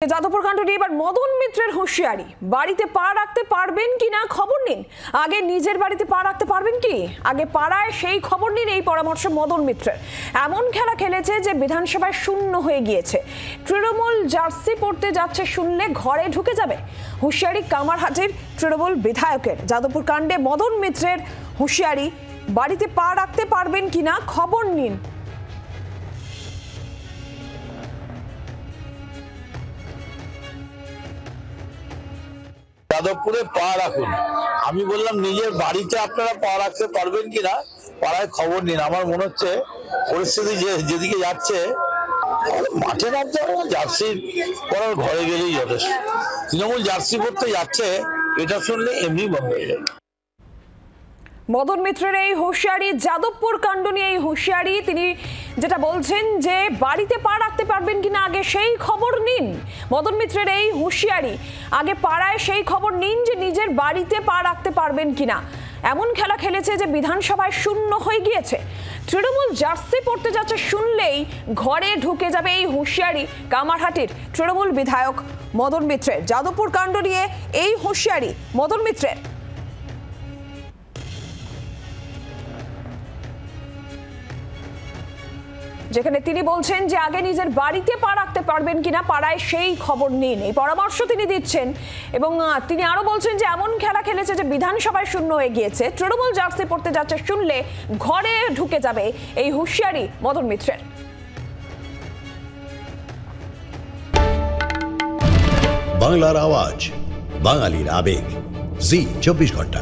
যাদবপুর কাণ্ড নিয়ে এবার মদন মিত্রের হুঁশিয়ারি, বাড়িতে পা রাখতে পারবেন কিনা খবর নিন। আগে নিজের বাড়িতে পা রাখতে পারবেন কি, আগে পাড়ায় সেই খবর নিন, এই পরামর্শ মদন মিত্রের। এমন খেলা খেলেছে যে বিধানসভায় শূন্য হয়ে গিয়েছে। তৃণমূল জার্সি পড়তে যাচ্ছে শুনলে ঘরে ঢুকে যাবে, হুঁশিয়ারি কামারহাটির তৃণমূল বিধায়কের। যাদবপুর কাণ্ডে মদন মিত্রের হুঁশিয়ারি, বাড়িতে পা রাখতে পারবেন কিনা খবর নিন। যাদবপুরে পা রাখুন। আমি বললাম নিজের বাড়িতে আপনারা পা রাখতে পারবেন কিনা পাড়ায় খবর নিন। আমার মনে হচ্ছে পরিস্থিতি যেদিকে যাচ্ছে, মাঠে নামতে জার্সি পরার ঘরে গেলেই যথেষ্ট। তৃণমূল জার্সি পরতে যাচ্ছে এটা শুনলে এমনি বন্ধ হয়ে যাবে। মদন মিত্রের এই হুঁশিয়ারি, যাদবপুর কাণ্ড নিয়ে এই হুঁশিয়ারি। তিনি যেটা বলছেন যে বাড়িতে পা রাখতে পারবেন কিনা আগে সেই খবর নিন। মদন মিত্রের এই হুঁশিয়ারি, আগে পাড়ায় সেই খবর নিন যে নিজের বাড়িতে পা রাখতে পারবেন কিনা। এমন খেলা খেলেছে যে বিধানসভায় শূন্য হয়ে গিয়েছে। তৃণমূল জার্সি পড়তে যাচ্ছে শুনলেই ঘরে ঢুকে যাবে, এই হুঁশিয়ারি কামারহাটির তৃণমূল বিধায়ক মদন মিত্রের। যাদবপুর কাণ্ড নিয়ে এই হুঁশিয়ারি মদন মিত্রের, যেখানে তিনি বলছেন যে আগে নিজের বাড়িতে পা রাখতে পারবেন কিনা পাড়ায় সেই খবর নিন, এই পরামর্শ তিনি দিচ্ছেন। এবং তিনি আরো বলছেন যে এমন খেলা খেলেছে যে বিধানসভায় শূন্য হয়ে গিয়েছে। তৃণমূল জার্সি পড়তে যাচ্ছে শুনলে ঘরে ঢুকে যাবে, এই হুঁশিয়ারি মদন মিত্রের। বাংলার আওয়াজ, বাঙালির আবেগ, জি 24 ঘন্টা।